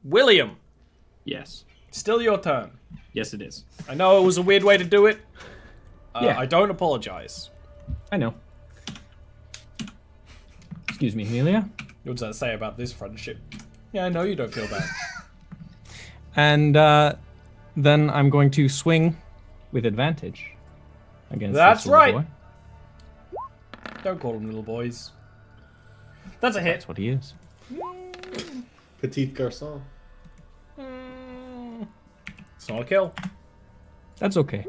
William, Yes. still your turn. Yes, it is. I know it was a weird way to do it. Yeah. I don't apologize. I know. Excuse me, Amelia. What's that say about this friendship? Yeah, I know you don't feel bad. And then I'm going to swing with advantage against That's this little right. boy. Don't call them little boys. That's a hit. That's what he is. Petite garçon. It's not a kill. That's okay.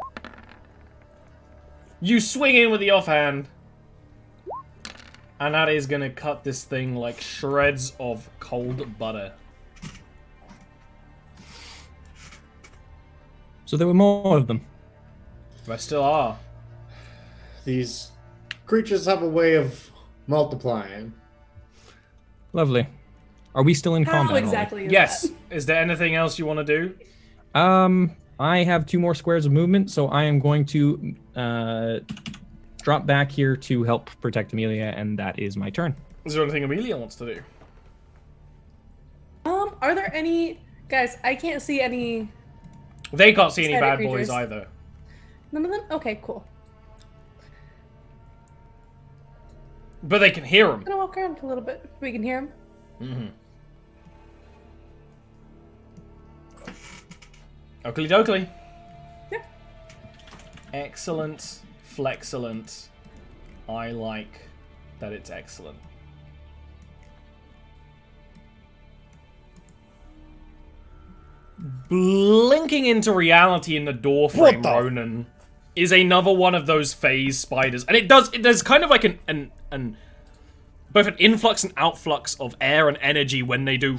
You swing in with the offhand. And that is gonna cut this thing like shreds of cold butter. So there were more of them. There still are. These creatures have a way of multiplying. Lovely. Are we still in How combat? exactly is Yes. that? Is there anything else you want to do? I have 2 more squares of movement, so I am going to drop back here to help protect Amelia, and that is my turn. Is there anything Amelia wants to do? Are there any... Guys, I can't see any... They can't see any Excited bad creatures. boys either. None of them? Okay, cool. But they can hear them. I'm gonna walk around a little bit. We can hear him. Mm-hmm. Oakley dokley. Yeah. Excellent. Flexcellent. I like that it's excellent. Blinking into reality in the doorframe, Ronan, is another one of those phase spiders. And there's kind of like an both an influx and outflux of air and energy when they do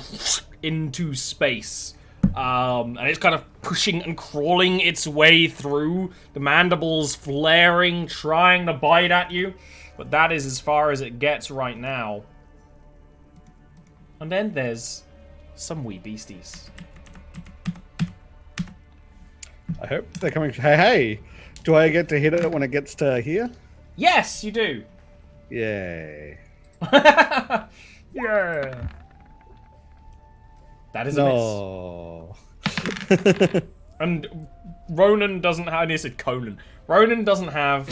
into space. And it's kind of pushing and crawling its way through, the mandibles flaring, trying to bite at you. But that is as far as it gets right now. And then there's some wee beasties. I hope they're coming. Hey, do I get to hit it when it gets to here? Yes, you do. Yay. Yeah. That is a miss. No. And Ronan doesn't have... I said Conan. Ronan doesn't have...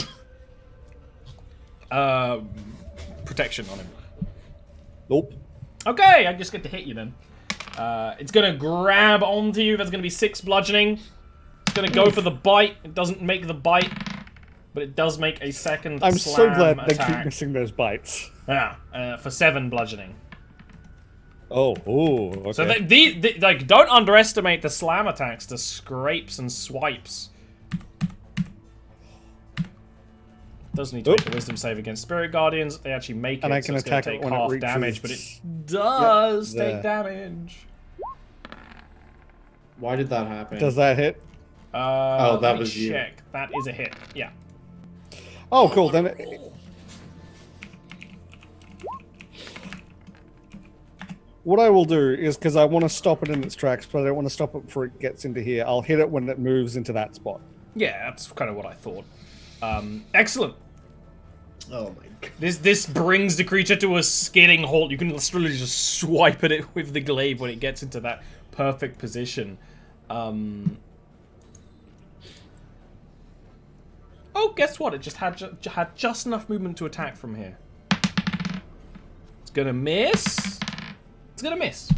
protection on him. Nope. Okay, I just get to hit you then. It's gonna grab onto you. That's gonna be 6 bludgeoning. It's gonna go for the bite. It doesn't make the bite, but it does make a second I'm slam so glad they attack. keep missing those bites. Yeah, for 7 bludgeoning. Oh, ooh, okay. So like, don't underestimate the slam attacks, the scrapes and swipes. Does need to make a wisdom save against spirit guardians. They actually make it, And I so can it's gonna attack it take when it half reaches- damage, but it does Yep, take damage. Why did that happen? Does that hit? Oh, that let me was you. check. That is a hit. Yeah. Oh, cool. Then what I will do is, because I want to stop it in its tracks, but I don't want to stop it before it gets into here. I'll hit it when it moves into that spot. Yeah, that's kind of what I thought. Excellent. Oh my god. This brings the creature to a skidding halt. You can literally just swipe at it with the glaive when it gets into that perfect position. Oh, guess what? It just had just enough movement to attack from here. It's gonna miss. It's gonna miss.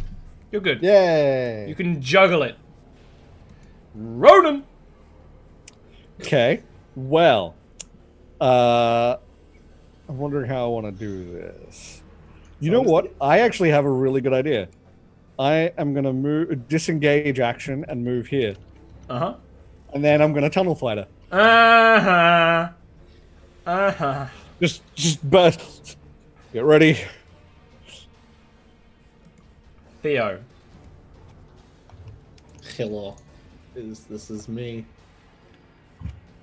You're good. Yay! You can juggle it. Ronan! Okay. Well, I'm wondering how I want to do this. You know what? I actually have a really good idea. I am going to move, disengage action and move here. Uh-huh. And then I'm going to tunnel fighter. Uh-huh. Uh-huh. Just burst. Get ready. Theo. Hello. This is me.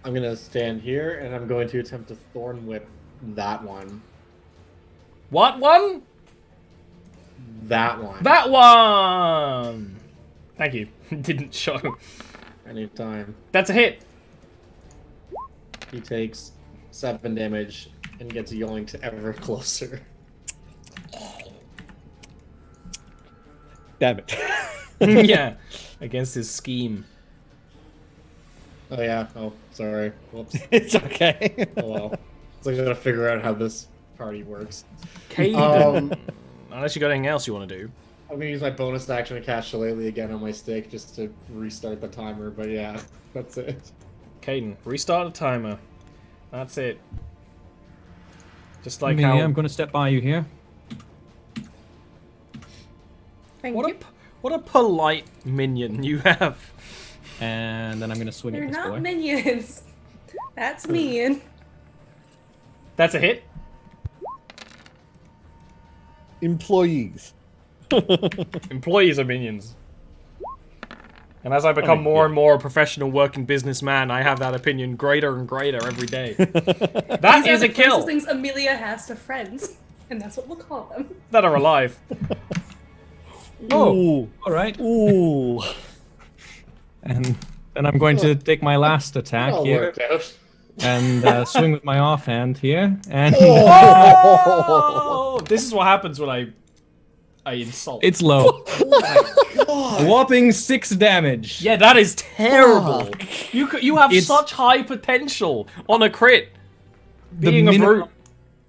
I'm gonna stand here and I'm going to attempt to thorn whip that one. What one? That one. That one! Thank you. Didn't show. Anytime. That's a hit. He takes 7 damage and gets yoinked ever closer. Damn it. Yeah, against his scheme. Oh yeah. Oh, sorry. Whoops. It's okay. Oh well. So I gotta figure out how this party works. Caden, unless you got anything else you want to do. I'm gonna use my bonus action to cast Shillelagh again on my stick just to restart the timer. But yeah, that's it. Caden, restart the timer. That's it. Just like Amelia, how. I'm going to step by you here. Thank What you. what a polite minion you have. And then I'm going to swing They're at this not boy. minions. That's mean. That's a hit. Employees. Employees are minions. And as I become more and more a professional working businessman, I have that opinion greater and greater every day. That These are is a the closest kill. things Amelia has to friends, and that's what we'll call them. That are alive. Oh, Ooh. all right. Ooh. And then I'm going to take my last attack All here worked out. and swing with my offhand here. And Oh! This is what happens when I insult. it's low. God. Whopping 6 damage. Yeah, that is terrible. You have It's- such high potential on a crit. Being a minimum- brute.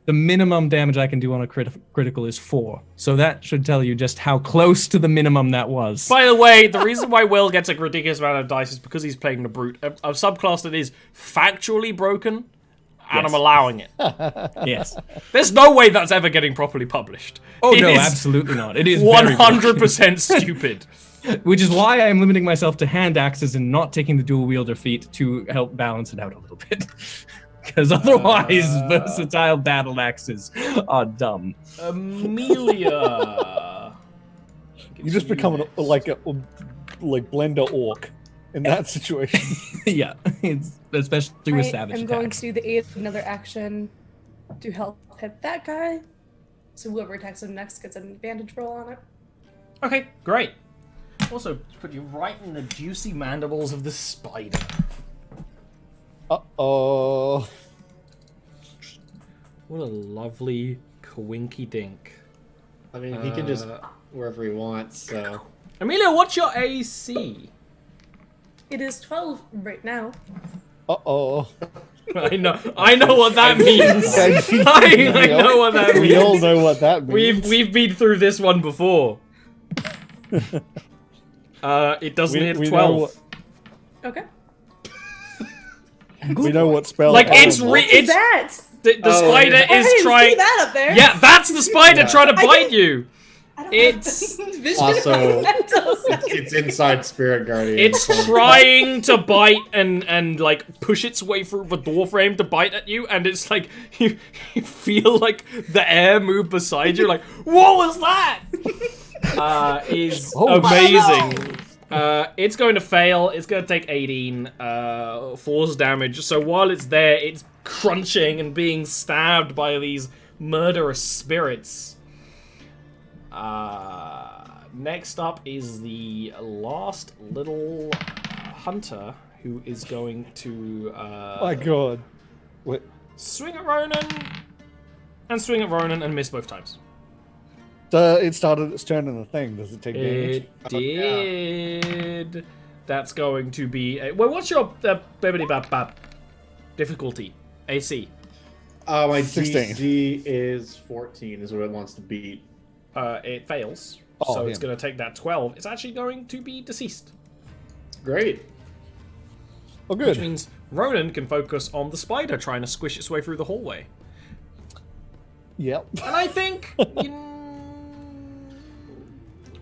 The minimum damage I can do on a critical is 4. So that should tell you just how close to the minimum that was. By the way, the reason why Will gets a ridiculous amount of dice is because he's playing the brute, a subclass that is factually broken, and Yes. I'm allowing it. Yes. There's no way that's ever getting properly published. Oh It no, is absolutely not. It is very 100% stupid. broken. Which is why I am limiting myself to hand axes and not taking the dual wielder feat to help balance it out a little bit. Because otherwise, versatile battle axes are dumb. Amelia. You just become like blender orc in that situation. Yeah, it's especially with savage I'm going attacks. to the aid of another action to help hit that guy. So whoever attacks him next gets an advantage roll on it. Okay, great. Also, put you right in the juicy mandibles of the spider. Uh-oh. What a lovely coinky dink. I mean, he can just wherever he wants. So Amelia, what's your AC? It is 12 right now. Uh-oh. I know what that means. I know what that means. We all know what that means. We've been through this one before. It doesn't hit we 12. Okay. We know what spell. Like, it's What's it's that? the spider I is didn't see trying. that up there. Yeah, that's the spider Yeah. trying to I bite didn't- you. I don't It's have vision also- fundamentals. it's inside Spirit Guardian. It's trying to bite and like push its way through the door frame to bite at you, and it's like you feel like the air move beside you. Like, what was that? Is Oh, amazing. It's going to fail. It's going to take 18 force damage. So while it's there, it's crunching and being stabbed by these murderous spirits. Next up is the last little hunter who is going to My God. Wait. swing at Ronan and swing at Ronan and miss both times. It started its turn in the thing. Does it take damage? It did. That's going to be. Well, what's your difficulty? AC. My 16. DC is 14. Is what it wants to beat. It fails. Oh, So it's him. going to take that 12. It's actually going to be deceased. Great. Oh, Which good. means Ronan can focus on the spider trying to squish its way through the hallway. Yep. And I think,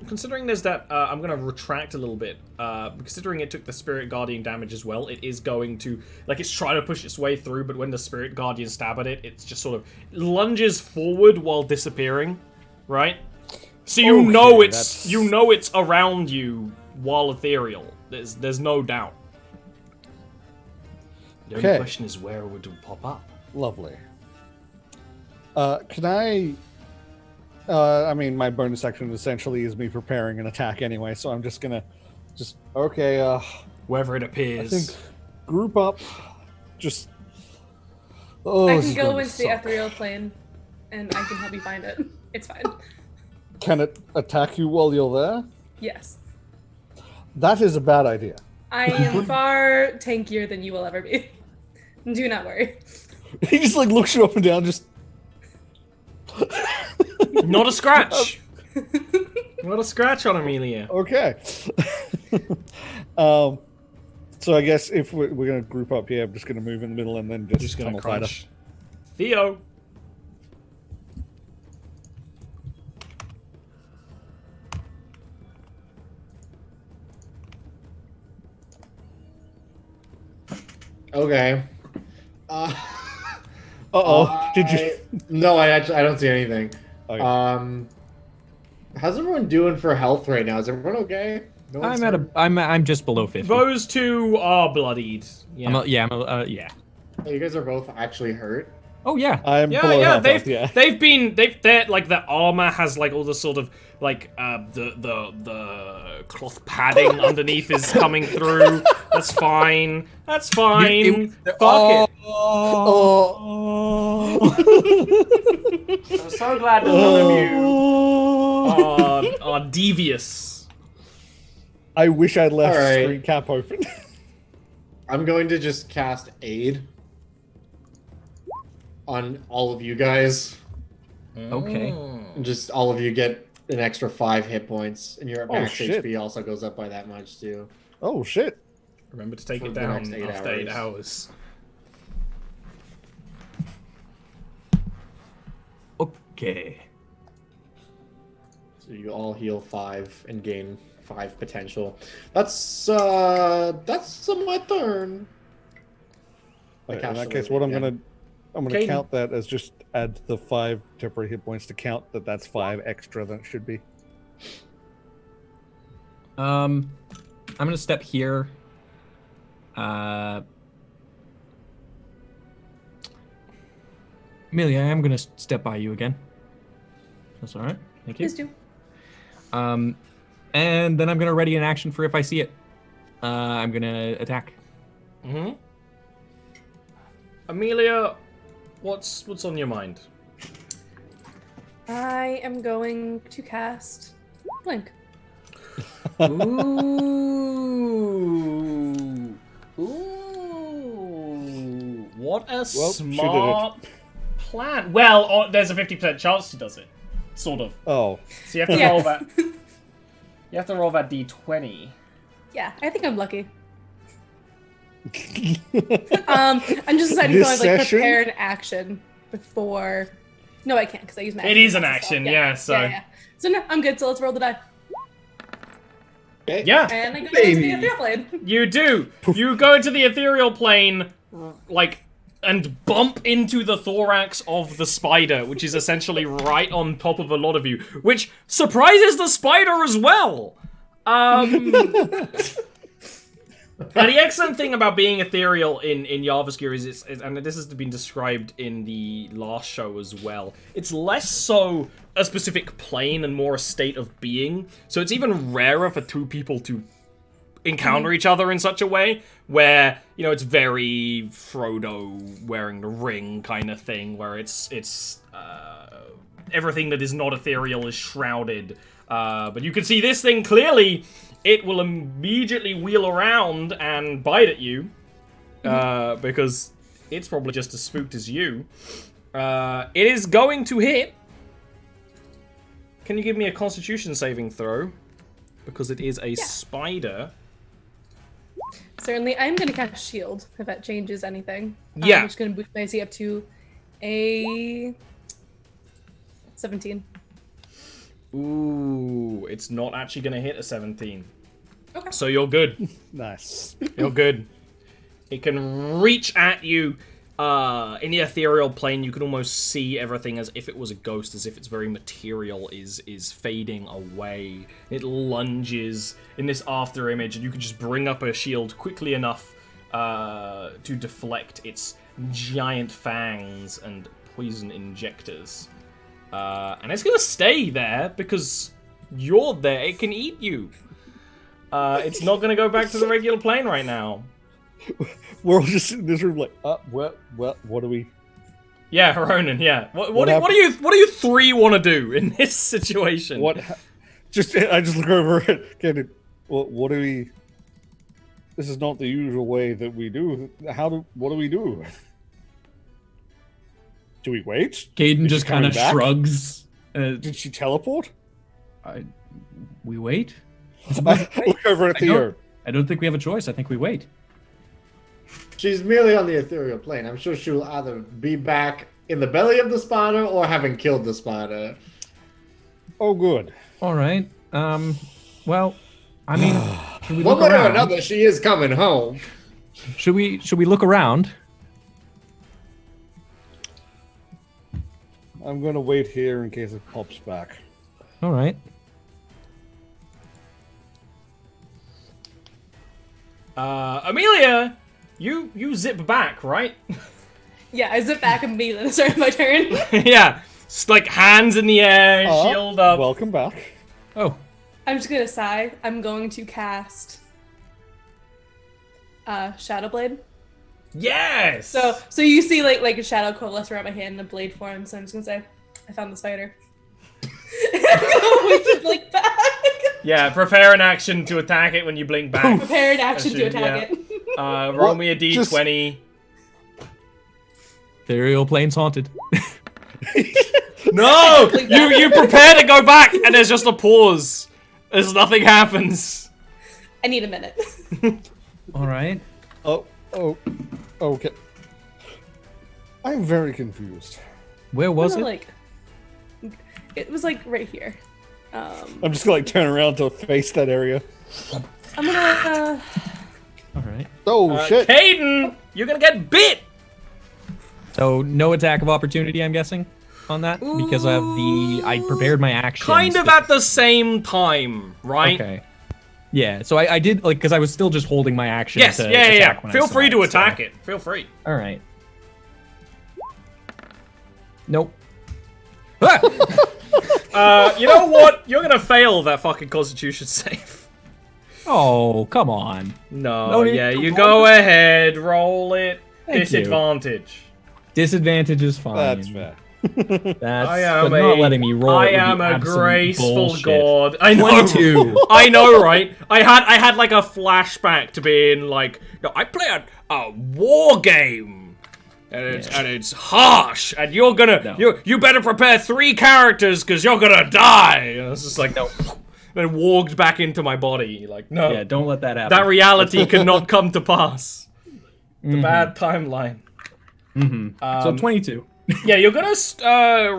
considering there's that, I'm going to retract a little bit. Considering it took the Spirit Guardian damage as well, it is going to, like, it's trying to push its way through, but when the Spirit Guardian stab at it, it's just sort of lunges forward while disappearing, right? So you Okay, know that's- it's around you while ethereal. There's no doubt. The only Okay. question is where it would pop up. Lovely. Can I mean, my bonus action essentially is me preparing an attack anyway, so I'm just gonna, okay, Wherever it I appears. think group up, just, oh, I this can is go gonna into the suck. ethereal plane, and I can help you find it. It's fine. Can it attack you while you're there? Yes. That is a bad idea. I am far tankier than you will ever be. Do not worry. He just like looks you up and down, just. Not a scratch. Not a scratch on Amelia. Okay. So I guess if we're going to group up here, I'm just going to move in the middle and then just Going to tunnel fighter. crunch. Theo. Okay. Did you? No, I don't see anything. Okay. How's everyone doing for health right now? Is everyone okay? No one's hurt? I'm just below 50. Those two are bloodied. Yeah. Yeah. Oh, you guys are both actually hurt. Oh yeah. I'm below half health, yeah. They're like their armor has like all the sort of like the cloth padding underneath is coming through. That's fine. That's fine. Fuck it. I'm so glad that none of you are devious. I wish I'd left All right. screen cap open. I'm going to just cast aid on all of you guys. Okay. Just all of you get an extra 5 hit points, and your max shit. HP also goes up by that much too. Oh shit. Remember to take For it the down next 8 after 8 hours. Okay. So you all heal 5 and gain 5 potential. That's my turn. Okay, in cast that a case, little what I'm bit, gonna Caden. count that as just add the 5 temporary hit points to count that's 5 extra than it should be. I'm gonna step here. Amelia, I am gonna step by you again. That's all right. Thank you. Please do. And then I'm gonna ready an action for if I see it. I'm gonna attack. Mm-hmm. Amelia, what's on your mind? I am going to cast Blink. Ooh. What a she did smart plan. Well, there's a 50% chance she does it. Sort of. Oh. So you have to Yeah. roll that. You have to roll that d20. Yeah, I think I'm lucky. I'm just deciding to This like session? prepare an action before. No, I can't because I use my. It is an action, yeah, so. Yeah. So no, I'm good. So let's roll the die. Okay. Yeah, And I go into the Baby. ethereal plane. you do. You go into the ethereal plane, like, and bump into the thorax of the spider, which is essentially right on top of a lot of you, which surprises the spider as well. Now, the excellent thing about being ethereal in Jarviskjir is, and this has been described in the last show as well, it's less so a specific plane and more a state of being. So it's even rarer for two people to encounter each other in such a way where, you know, it's very Frodo wearing the ring kind of thing, where it's everything that is not ethereal is shrouded. But you can see this thing clearly. It will immediately wheel around and bite at you, because it's probably just as spooked as you. It is going to hit. Can you give me a Constitution saving throw? Because it is a spider. Certainly, I'm going to cast Shield if that changes anything. Yeah. I'm just going to boost my AC up to a 17. Ooh, it's not actually going to hit a 17. Okay. So you're good. Nice. You're good. It can reach at you. In the ethereal plane, you can almost see everything as if it was a ghost, as if its very material is fading away. It lunges in this after image, and you can just bring up a shield quickly enough to deflect its giant fangs and poison injectors. And it's going to stay there because you're there. It can eat you. It's not going to go back to the regular plane right now. We're all just in this room like, what do we... Yeah, Ronan, yeah. What happened? do you three want to do in this situation? I just look over at Candy. What do we? This is not the usual way that we do. What do we do? Do we wait? Caden Is just she coming kind of back? shrugs. Did she teleport? We wait? Look over at Theo. I don't think we have a choice. I think we wait. She's merely on the ethereal plane. I'm sure she'll either be back in the belly of the spider or having killed the spider. Oh, good. All right. Well, I mean, should we One look way or around? another, she is coming home. Should we look around? I'm gonna wait here in case it pops back. All right. Amelia, you zip back, right? Yeah, I zip back immediately and start my turn. Yeah, just like hands in the air, shield up. Welcome back. Oh, I'm just gonna sigh. I'm going to cast Shadowblade. Yes. So you see like a shadow coalesce around my hand and a blade form. So I'm just gonna say, I found the spider. And I'm gonna wait to blink back. Yeah, prepare an action to attack it when you blink back. Prepare an action to Should, attack yeah. it. Roll me a d20. ethereal plane's haunted. No! You prepare to go back, and there's just a pause. As nothing happens. I need a minute. All right. Oh, okay. I'm very confused. Where was it? Like, it was like right here. I'm just gonna like turn around to face that area. I'm gonna. All right. Oh shit! Caden, you're gonna get bit. So no attack of opportunity, I'm guessing, on that because I prepared my action. Kind of at the same time, right? Okay. Yeah. So I did like because I was still just holding my action. Yes. To Yeah. attack when I Feel saw free to so- attack it. Feel free. All right. Nope. Ah! You know what? You're gonna fail that fucking Constitution save. Oh, come on. No, No, yeah, come you on. go ahead, roll it. Thank you. Disadvantage. Disadvantage is fine. That's fair. That's I am but not letting me roll. I it would be am a absolute graceful bullshit. god. I know. 22. I know, right? I had like a flashback to being like, no, I play a war game, and it's harsh, and you're gonna you better prepare 3 characters because you're gonna die. And it's just like no. Then walked back into my body. Like no. Yeah, don't let that happen. That reality cannot come to pass. The bad timeline. So 22. Yeah, you're gonna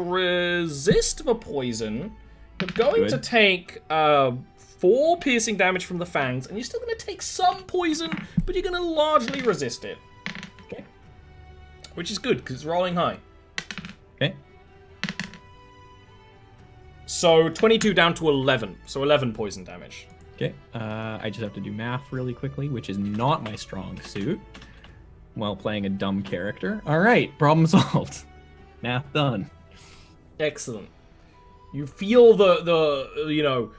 resist the poison. You're going to take 4 piercing damage from the fangs, and you're still gonna take some poison, but you're gonna largely resist it. Okay. Which is good, because it's rolling high. Okay. So 22 down to 11. So 11 poison damage. Okay. I just have to do math really quickly, which is not my strong suit. While playing a dumb character. All right, problem solved. Math done. Excellent. You feel the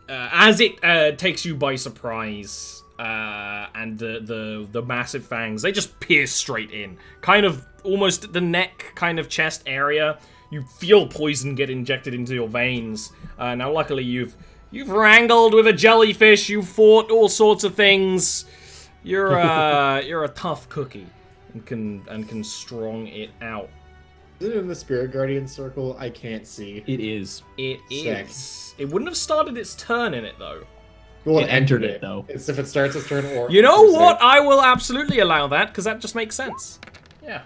as it takes you by surprise, and the massive fangs, they just pierce straight in, kind of almost the neck, kind of chest area. You feel poison get injected into your veins. Now, luckily, you've wrangled with a jellyfish. You fought all sorts of things. You're a tough cookie, and can strong it out. Is it in the Spirit Guardian circle? I can't see. It is. It Sick. is. It wouldn't have started its turn in it though. Well, It entered it, though. It's if it starts its turn or. You know enters what? it. I will absolutely allow that because that just makes sense. Yeah,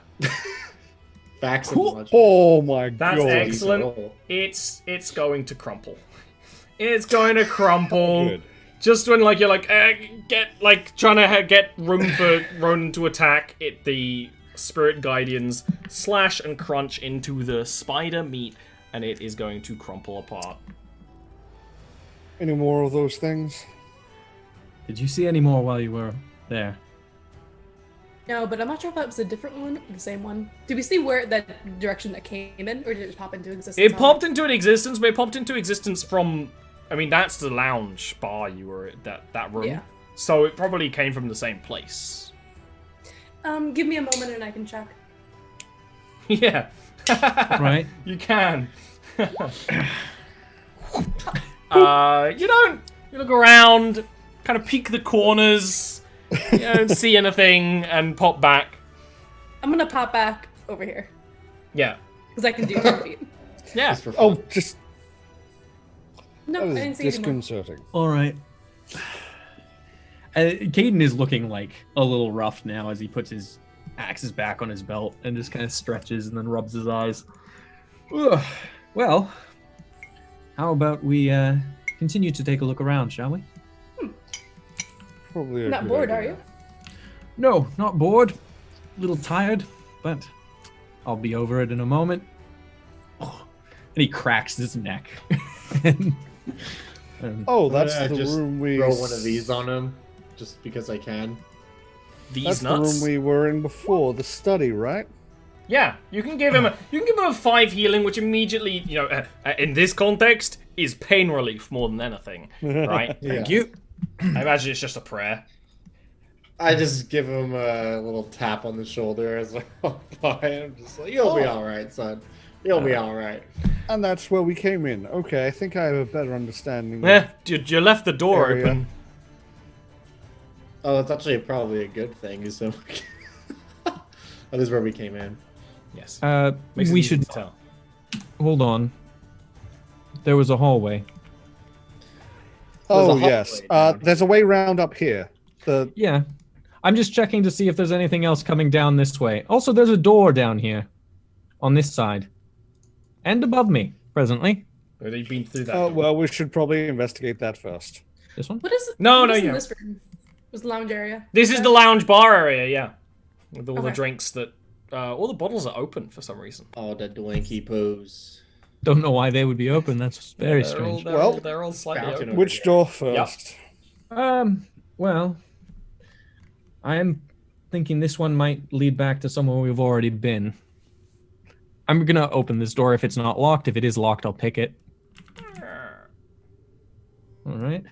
Facts and logic. Oh my that's god! excellent. roll. It's going to crumple. It's going to crumple. Good. Just when like you're like trying to get room for Ronan to attack it, the Spirit Guardians slash and crunch into the spider meat, and it is going to crumple apart. Any more of those things? Did you see any more while you were there? No, but I'm not sure if that was a different one or the same one. Did we see where that direction that came in, or did it just pop into existence? It popped into existence, but it popped into existence from. I mean, that's the lounge bar you were at, that room. Yeah. So it probably came from the same place. Give me a moment and I can check. Yeah. Right. You can. You look around, kind of peek the corners, you don't see anything, and pop back. I'm gonna pop back over here Yeah. because I can do 10 feet. Yeah. Just for fun. Oh, just No, I that didn't is see it anymore. disconcerting. All right. Caden is looking like a little rough now as he puts his axes back on his belt and just kind of stretches and then rubs his eyes. Ugh. Well, how about we continue to take a look around, shall we? Probably a Not good bored, are idea. you? No, not bored. A little tired, but I'll be over it in a moment. Oh, and he cracks his neck. and, Oh, that's Yeah, the just room we. throw one of these on him, just because I can. These That's nuts. the room we were in before, the study, right? Yeah, you can give him a 5 healing, which immediately, in this context, is pain relief more than anything, right? Thank Yeah. you. I imagine it's just a prayer. I just give him a little tap on the shoulder as I walk by. I'm just like, you'll be all right, son. You'll be all right. And that's where we came in. Okay, I think I have a better understanding. Yeah, you left the door Area. open. Oh, it's actually probably a good thing. So that is where we came in. Yes. Makes it we easy should to tell. hold on. There was a hallway. Oh, There's a yes. hallway down There's a way round up here. The Yeah. I'm just checking to see if there's anything else coming down this way. Also, there's a door down here. On this side. And above me, presently. Have you been through that? Oh, door? well, we should probably investigate that first. This one? What is it? No, what no, is in yeah. this room? Was the lounge area? This is the lounge bar area, yeah. With all the Okay. drinks that... all the bottles are open for some reason. Oh, the dwanky pose. Don't know why they would be open. That's very They're all- strange. they're all slightly Fountain open. over Which here. door first? Well, I am thinking this one might lead back to somewhere we've already been. I'm gonna open this door if it's not locked. If it is locked, I'll pick it. All right.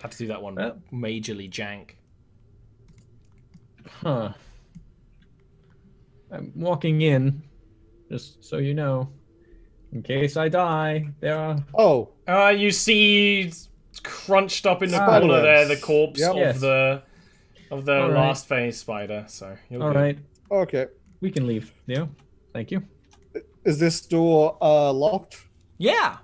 Had to do that one Well. majorly jank. Huh. I'm walking in, just so you know. In case I die, there are... Oh, You see crunched up in the Ah, corner there, the yes. corpse Yep. of Yes. the All right. last phase spider. So you're All good. right, okay. we can leave. Yeah, thank you. Is this door locked? Yeah.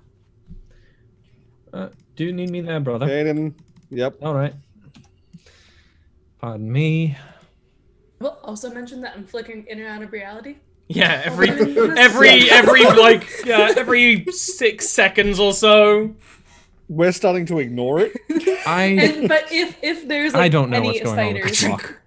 Do you need me there, brother? Aiden. Yep. All right. Pardon me. Well, also mention that I'm flickering in and out of reality. Yeah, every Every- every 6 seconds or so. We're starting to ignore it. But if there's like I don't know any what's going on with spiders, this lock.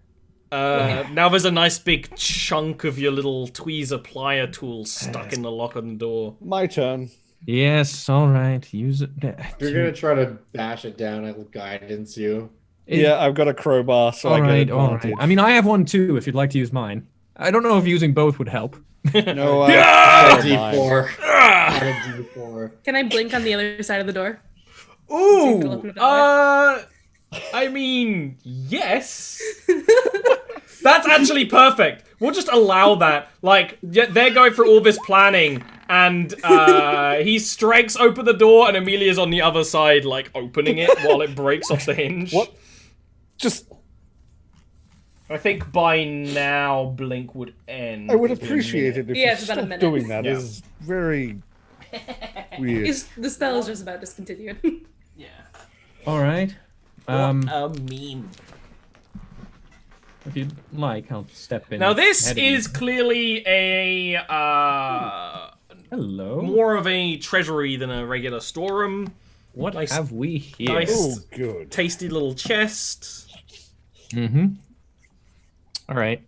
Now there's a nice big chunk of your little tweezer plier tool stuck in the lock on the door. My turn. Yes, all right. Use it. If you're gonna try to bash it down, I will guidance you. Yeah, I've got a crowbar, so all I right, get all right. advantage. I mean, I have one too. If you'd like to use mine, I don't know if using both would help. No, Add a mine. D4. Add a D4. can I blink on the other side of the door? Ooh, I mean, yes. That's actually perfect. We'll just allow that. Like, they're going through all this planning, and he strikes open the door, and Amelia's on the other side, like, opening it while it breaks off the hinge. What? Just, I think by now, Blink would end. I would It'd be a appreciate minute. it if Yeah, you it's about a stopped minute. doing that. Yeah. Is very weird. The spell is just about discontinued. Yeah. All right. What a meme. If you'd like, I'll step in. Now this ahead of you. is clearly a Hello. more of a treasury than a regular storeroom. What nice- have we here? nice- Oh, good. Tasty little chest. Mm-hmm. All right.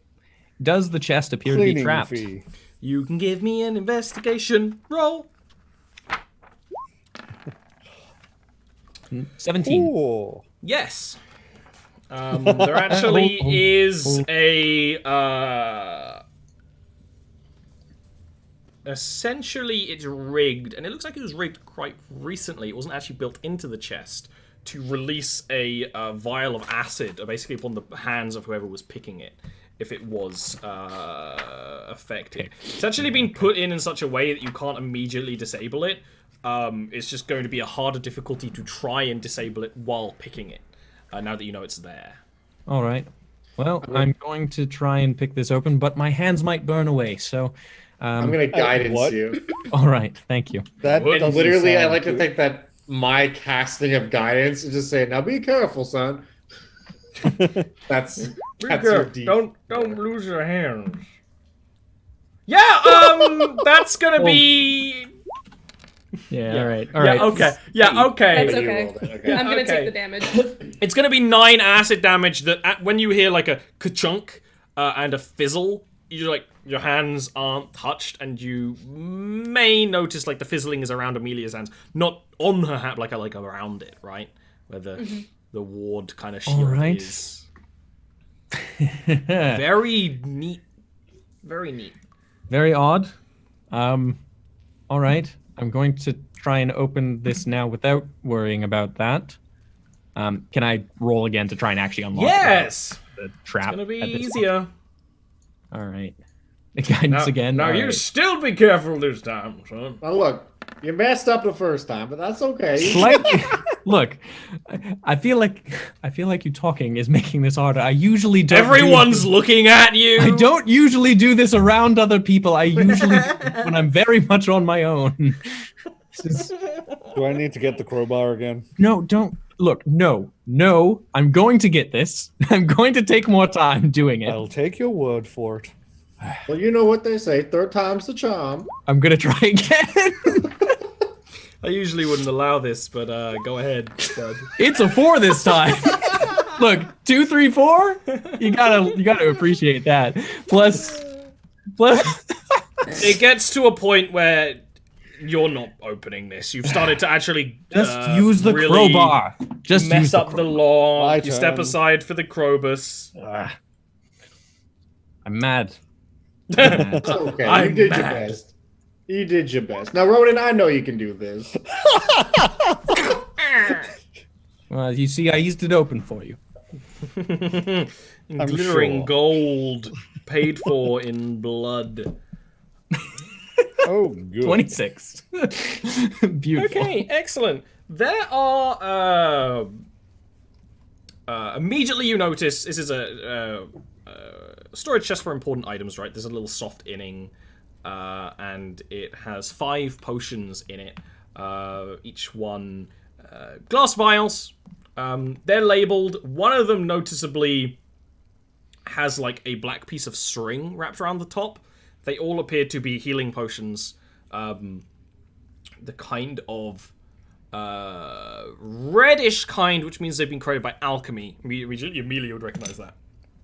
Does the chest appear to be Cleaning trapped? fee. You can give me an investigation roll. 17. Ooh. Yes. There actually is a essentially it's rigged, and it looks like it was rigged quite recently. It wasn't actually built into the chest to release a vial of acid, basically upon the hands of whoever was picking it. if it was affected. It's actually been put in such a way that you can't immediately disable it. It's just going to be a harder difficulty to try and disable it while picking it, now that you know it's there. All right. Well, I'm going to try and pick this open, but my hands might burn away, so... I'm going to guidance what? you. All right, thank you. That And doesn't literally, I sound like to good. think that my casting of guidance is just saying, now be careful, son. That's your deep. Don't lose your hands. Yeah, that's gonna be. Yeah, all right. Yeah, okay. Yeah, okay. That's You okay. rolled it, okay. I'm gonna Okay. take the damage. It's gonna be 9 acid damage. That when you hear like a ka-chunk and a fizzle, you like your hands aren't touched, and you may notice like the fizzling is around Amelia's hands, not on her hat, like around it, right, where the ward kind of shield right. is. Very neat. Very neat. Very odd. All right. I'm going to try and open this now without worrying about that. Can I roll again to try and actually unlock Yes. the trap? It's gonna be at this point? easier. All right. The guidance again. Now all you right. still be careful this time, son. Now look, you messed up the first time, but that's okay. Slightly. Look, I feel like you talking is making this harder. I usually don't. Everyone's looking at you. I don't usually do this around other people. I usually do it when I'm very much on my own. Do I need to get the crowbar again? No, don't. Look, no. I'm going to get this. I'm going to take more time doing it. I'll take your word for it. Well, you know what they say, third time's the charm. I'm going to try again. I usually wouldn't allow this, but go ahead, bud. It's a 4 this time. Look, 2, 3, 4. You gotta appreciate that. Plus. It gets to a point where you're not opening this. You've started to actually Just use the really crowbar. Just mess use the up the law. My You step turn. aside for the Krobus. I'm mad. It's okay. I'm You did your mad. best. You did your best. Now, Ronan, I know you can do this. Well, you see, I used it open for you. Glittering sure. gold, paid for in blood. Oh, good. 26. Beautiful. Okay, excellent. There are immediately you notice this is a storage chest for important items, right? There's a little soft inning, and it has 5 potions in it. Each one glass vials. They're labeled. One of them noticeably has like a black piece of string wrapped around the top. They all appear to be healing potions. The kind of reddish kind, which means they've been created by alchemy. Amelia would recognize that.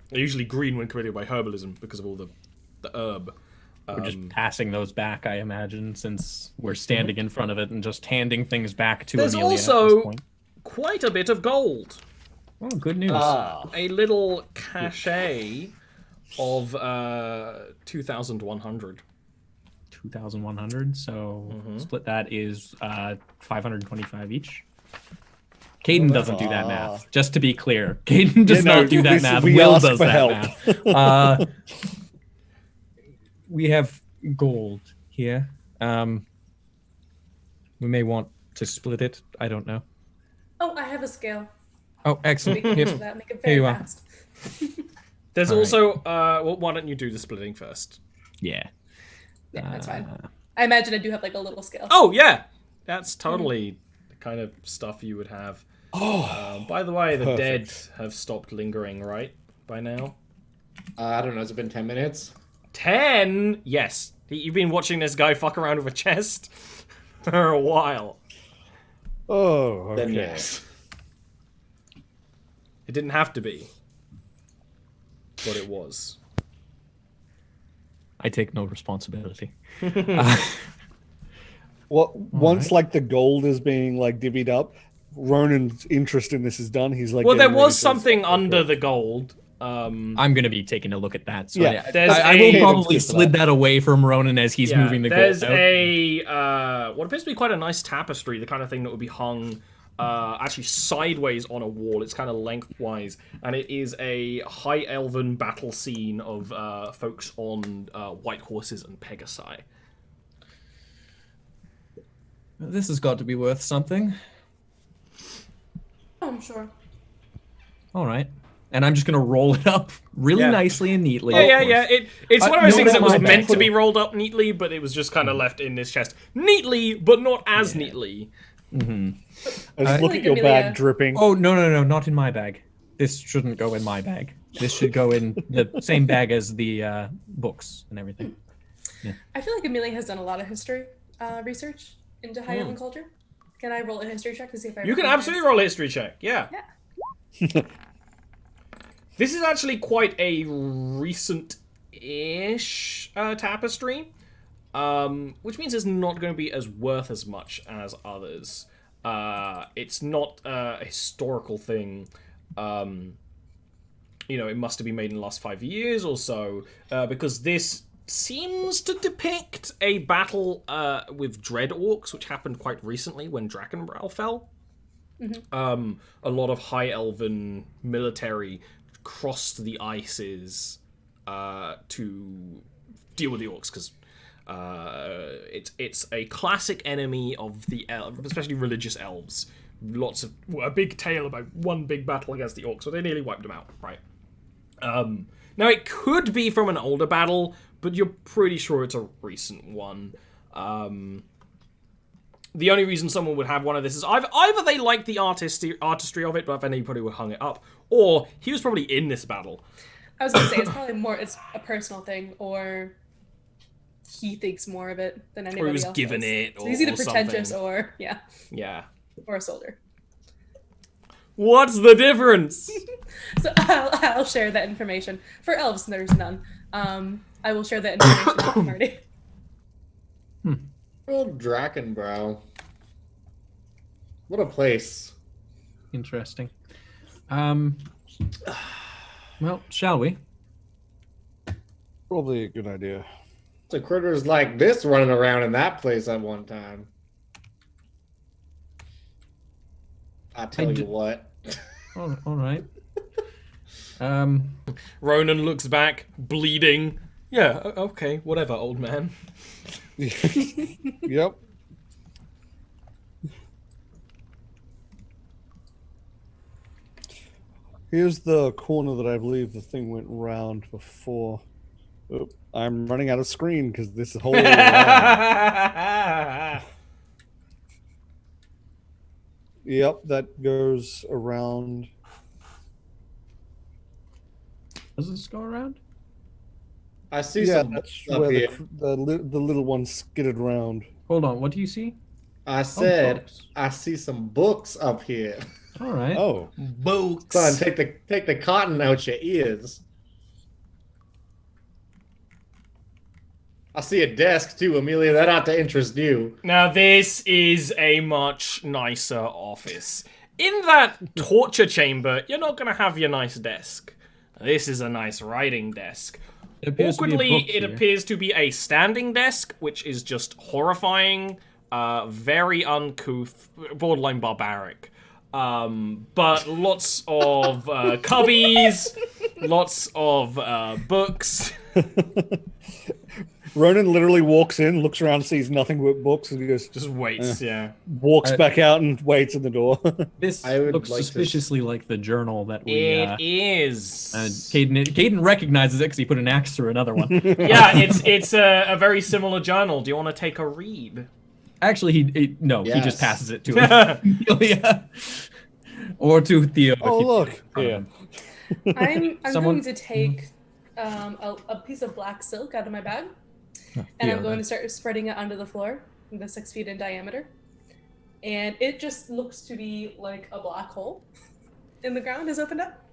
They're usually green when created by herbalism because of all the herb. We're just passing those back, I imagine, since we're standing in front of it and just handing things back to There's Amelia at this also point. quite a bit of gold. Oh, good news. A little cachet of 2,100. 2,100, so split that is 525 each. Caden doesn't do that math, just to be clear. Caden does not do that math. we Will ask does for that help. math. We have gold here. We may want to split it. I don't know. Oh, I have a scale. Oh, excellent. Make it, Here- that. Make it Here very you are. fast. There's All right. also well, why don't you do the splitting first? Yeah. Yeah, that's fine. I imagine I do have like a little scale. Oh yeah, that's totally the kind of stuff you would have. Oh, By the way, the perfect. dead have stopped lingering, right? By now. I don't know, has it been 10 minutes? 10. Yes, you've been watching this guy fuck around with a chest for a while. oh, Then okay. yes. It didn't have to be, but it was. I take no responsibility. Well, once right. like the gold is being like divvied up, Ronan's interest in this is done. He's like, Well, there getting ready was to- something okay. under the gold. I'm going to be taking a look at that. So Yeah, there's I a- will Caden's probably good for slid that. that away from Ronan as he's moving the gold there's out. a what appears to be quite a nice tapestry, the kind of thing that would be hung actually sideways on a wall. It's kind of lengthwise, and it is a high elven battle scene of folks on white horses and pegasi. This has got to be worth something. Oh, I'm sure. All right. And I'm just going to roll it up really nicely and neatly. Yeah. It's one of those things that was my meant bad. to be rolled up neatly, but it was just kind of left in his chest. Neatly, but not as neatly. I just look like at your Amelia. bag dripping. Oh, no, not in my bag. This shouldn't go in my bag. This should go in the same bag as the books and everything. I feel like Amelia has done a lot of history research into High Elven culture. Can I roll a history check to see if I You can recognize- absolutely roll a history check, yeah. This is actually quite a recent-ish tapestry, which means it's not going to be as worth as much as others. It's not a historical thing. It must have been made in the last 5 years or so, because this seems to depict a battle with Dread Orcs, which happened quite recently when Drakenbrow fell. A lot of High Elven military crossed the ices to deal with the orcs, because it's a classic enemy of the especially religious elves. Lots of a big tale about one big battle against the orcs, so they nearly wiped them out. Right. Now it could be from an older battle, but you're pretty sure it's a recent one. The only reason someone would have one of this is either they like the artistry of it, but then they probably would hung it up, or he was probably in this battle. I was gonna say it's probably more it's a personal thing, or he thinks more of it than anybody else. Or he was given does. it, So he's either or pretentious something. or Yeah. or a soldier. What's the difference? So I'll share that information. For elves, there's none. I will share that information with the party. Oh, Drakenbrow. What a place. Interesting. Well, shall we? Probably a good idea. The critters like this running around in that place at one time. I tell you what. All right. Ronan looks back, bleeding. Yeah, okay, whatever, old man. Yep. Here's the corner that I believe the thing went round before. Oop, I'm running out of screen because this whole. Yep, that goes around. Does this go around? I see Yeah, some that's up where here. the little one skidded round. Hold on. What do you see? I said books. I see some books up here. All right. Oh, Books. Son, take the cotton out your ears. I see a desk too, Amelia. That ought to interest you. Now this is a much nicer office. In that torture chamber, you're not gonna have your nice desk. This is a nice writing desk. It appears to be a Awkwardly, book it here. appears to be a standing desk, which is just horrifying, very uncouth, borderline barbaric. But lots of cubbies, lots of books. Ronan literally walks in, looks around, sees nothing but books, and he goes, Just waits, yeah. walks back out and waits at the door. This I would looks like to- suspiciously like the journal that we. It is. Caden recognizes it because he put an axe through another one. Yeah, it's a very similar journal. Do you want to take a read? Actually, he Yes. just passes it to Amelia or to Theo. Oh, if you- look. Yeah. I'm Someone- going to take a piece of black silk out of my bag, and Theo, I'm going then. to start spreading it onto the floor, the 6 feet in diameter. And it just looks to be like a black hole in the ground has opened up.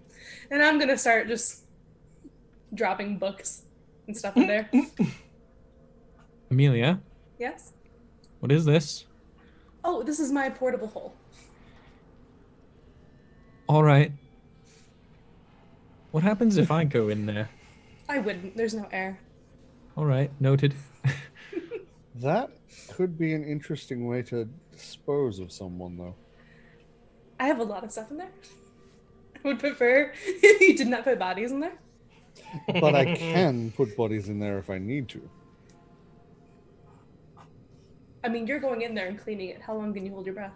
And I'm going to start just dropping books and stuff in there. Amelia, Yes? what is this? Oh, this is my portable hole. All right. What happens if I go in there? I wouldn't. There's no air. All right, noted. That could be an interesting way to dispose of someone, though. I have a lot of stuff in there. I would prefer if you did not put bodies in there. But I can put bodies in there if I need to. I mean, you're going in there and cleaning it. How long can you hold your breath?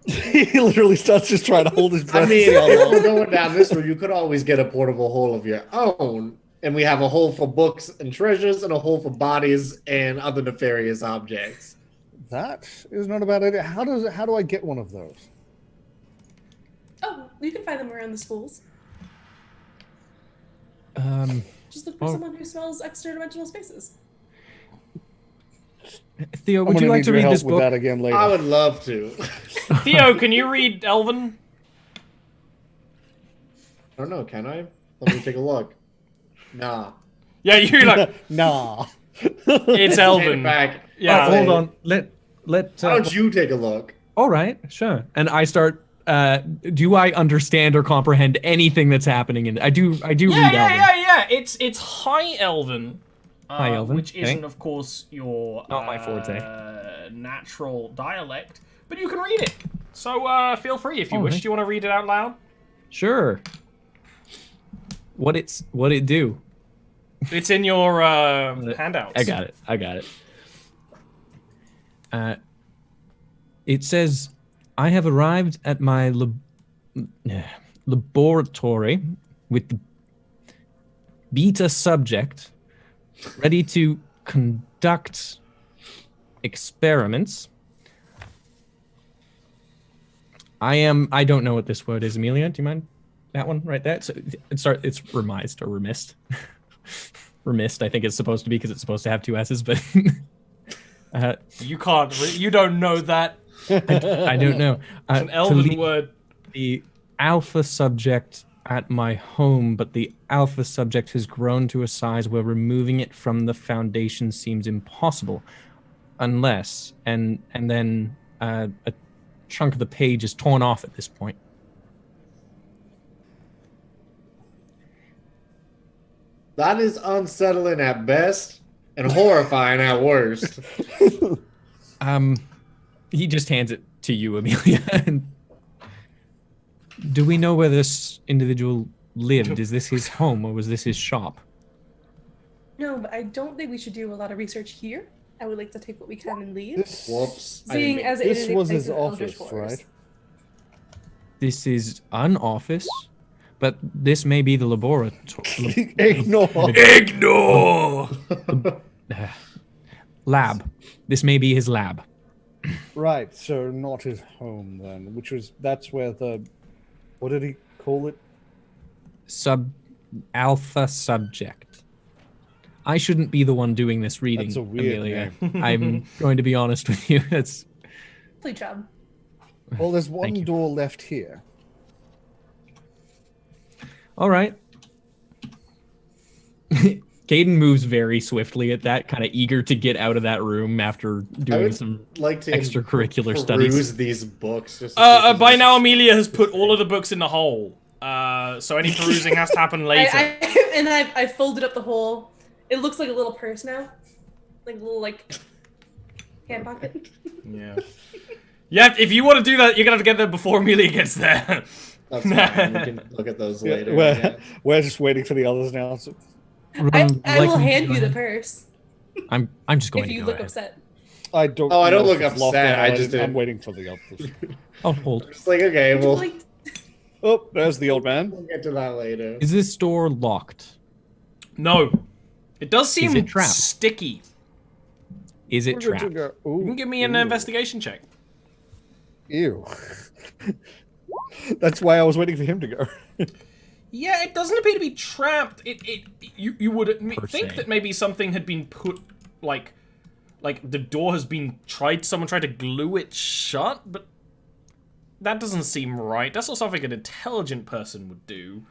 He literally starts just trying to hold his breath. I mean, to see how if long. we're going down this route, you could always get a portable hole of your own. And we have a hole for books and treasures and a hole for bodies and other nefarious objects. That is not a bad idea. How do I get one of those? Oh, you can find them around the schools. Just look for Oh. someone who smells extra-dimensional spaces. Theo, I'm would you gonna like need to your read help this with book? that again later. I would love to. Theo, can you read Elven? I don't know, can I? Let me take a look. Nah. Yeah, you're like, Nah. it's Hand Elven. it back. Yeah. Hold on. Let. Why don't you take a look? All right, sure. And I start. Do I understand or comprehend anything that's happening? I do. I do read Elven. Yeah. It's High Elven. High Elven, Which okay. isn't, of course, your Not my forte. natural dialect, but you can read it. So feel free if you wish. right. Do you want to read it out loud? Sure. What it do? It's in your handouts. I got it. It says, I have arrived at my laboratory with the beta subject ready to conduct experiments. I don't know what this word is, Amelia. Do you mind that one right there? So it's remised or remissed. Remissed, I think it's supposed to be because it's supposed to have two S's, but You can't. You don't know that. I don't know. It's an To Elven lead word. the alpha subject at my home, but the alpha subject has grown to a size where removing it from the foundation seems impossible, unless and then a chunk of the page is torn off at this point. That is unsettling at best and horrifying at worst. He just hands it to you, Amelia. Do we know where this individual lived? Is this his home or was this his shop? No, but I don't think we should do a lot of research here. I would like to take what we can and leave. This, Whoops. I Seeing didn't as it this is a was place his of eldritch office, horrors. right? This is an office, but this may be the laboratory. Ignore. Ignore. Lab. This may be his lab. Right, so not his home then, that's where the, what did he call it? Alpha subject. I shouldn't be the one doing this reading, That's a weird Amelia. I'm going to be honest with you. It's Play job. Well, there's one Thank you. door left here. all right. Caden moves very swiftly at that, kind of eager to get out of that room after doing would some like to extracurricular peruse studies. these books. Just to see if there's By any- now, Amelia has put all of the books in the hole. So any perusing has to happen later. I folded up the whole. It looks like a little purse now, like a little hand pocket. Yeah. Yeah, if you want to do that, you're gonna have to get there before Amelia gets there. That's fine. We can look at those later. Yeah, we're, yeah. we're just waiting for the others now. So I Like will me to hand go you the ahead? purse I'm just going if to you go look ahead. upset. I don't. Oh, I don't know look if it's locked upset, now. I just didn't- I'm waiting for the others. I'll hold. Just like, okay, Would you well, like- Oh, there's the old man. we'll get to that later. Is this door locked? No. It does seem it trapped? sticky. Is it We're good to trapped? go. Ooh, You can give me an ew. investigation check. Ew. That's why I was waiting for him to go. Yeah, it doesn't appear to be trapped. You would Per think se. that maybe something had been put, like the door has been someone tried to glue it shut, but that doesn't seem right. That's not something an intelligent person would do.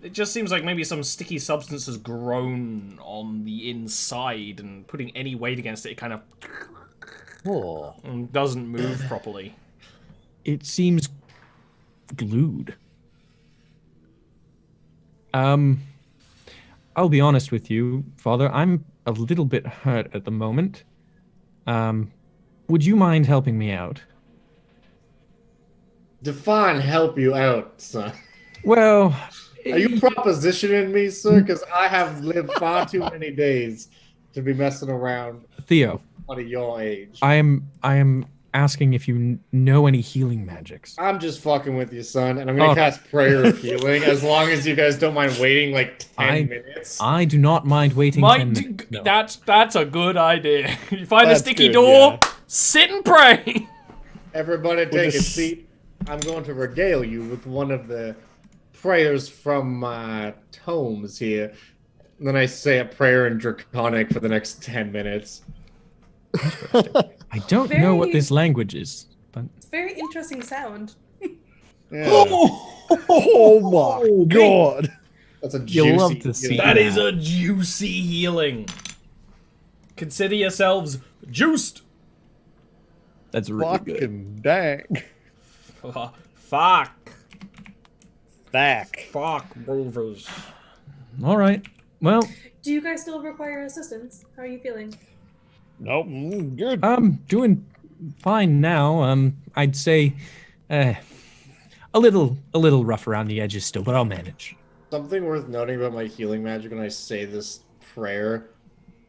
It just seems like maybe some sticky substance has grown on the inside, and putting any weight against it, it kind of Oh. doesn't move properly. It seems glued. I'll be honest with you, Father. I'm a little bit hurt at the moment. Would you mind helping me out? Define help you out, son. Well, Are you propositioning me, sir? Because I have lived far too many days to be messing around Theo, at your age. I am asking if you know any healing magics. I'm just fucking with you, son, and I'm gonna cast Prayer of Healing as long as you guys don't mind waiting like 10 minutes. I do not mind waiting 10 minutes. No. That's a good idea. You find That's a sticky good, door, yeah. sit and pray. Everybody take a seat. I'm going to regale you with one of the prayers from my tomes here. And then I say a prayer in Draconic for the next 10 minutes. I don't know what this language is, but It's a very interesting sound. Yeah. Oh my god. That's a You'll juicy. love to see That is a juicy healing. Consider yourselves juiced. that's really good. Fucking dang. Fuck. Back. Fuck, movers. All right. Well, Do you guys still require assistance? How are you feeling? Nope. Good. I'm doing fine now. I'd say a little rough around the edges still, but I'll manage. Something worth noting about my healing magic when I say this prayer,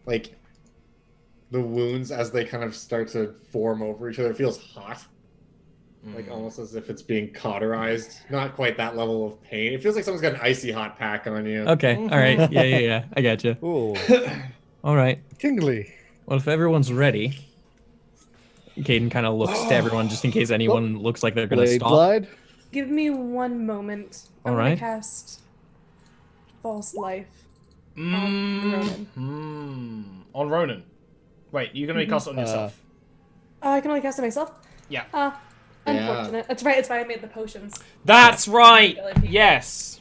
like the wounds as they kind of start to form over each other, it feels hot. Like almost as if it's being cauterized. Not quite that level of pain. It feels like someone's got an icy hot pack on you. Okay. All right. Yeah. I got you. Ooh. All right. Tingly. Well, if everyone's ready, Caden kind of looks to everyone just in case anyone looks like they're going to Blade stop. glide. Give me one moment. I'm All gonna right. cast False Life on Ronan. On Ronan. Wait, you're gonna cast it on yourself. I can only cast it myself? Yeah. Unfortunate. That's right, it's why I made the potions. That's right. Yes.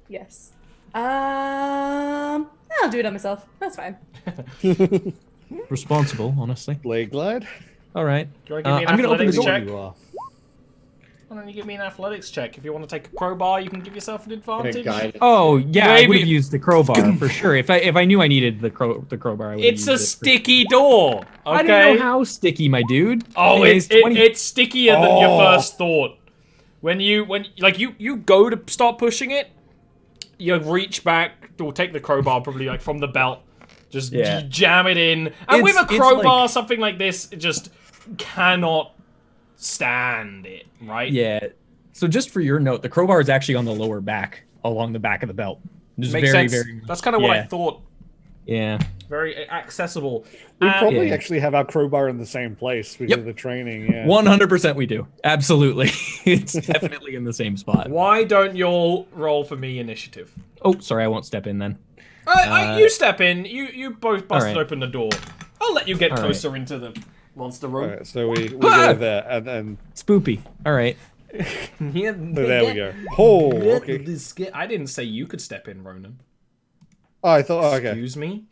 Yes. I'll do it on myself. That's fine. Responsible, honestly. Blade glide. All right. Do you want to give me an I'm gonna open the athletics door. check? You are. Why don't you give me an athletics check? If you want to take a crowbar, you can give yourself an advantage. Guide. Oh yeah, I Maybe- would have used the crowbar for sure. If I knew I needed the crowbar, I would. It's a sticky door. Okay. I didn't know how sticky, my dude. Oh, Anyways, it's stickier than your first thought. When you go to start pushing it, you reach back or take the crowbar probably like from the belt, just jam it in, and with a It's crowbar, like- something like this, it just cannot stand it, right? Yeah. So just for your note, the crowbar is actually on the lower back, along the back of the belt. Just Makes very, sense. very. That's kind of what I yeah. thought. Yeah. Very accessible. We And- probably Yeah. actually have our crowbar in the same place because of the training. Yeah. 100% we do. Absolutely. It's definitely in the same spot. Why don't you all roll for me initiative? Oh, sorry, I won't step in then. You step in. You both busted Alright. open the door. I'll let you get Alright. closer into the monster room. Alright, so we go there and then Spoopy. All right. Yeah, there we go. Oh, okay. I didn't say you could step in, Ronan. Oh, I thought okay. Excuse me?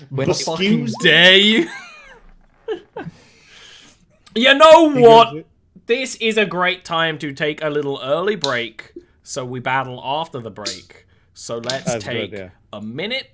When Fucking dare you? You know what? This is a great time to take a little early break, so we battle after the break. So let's That's take good, yeah. a minute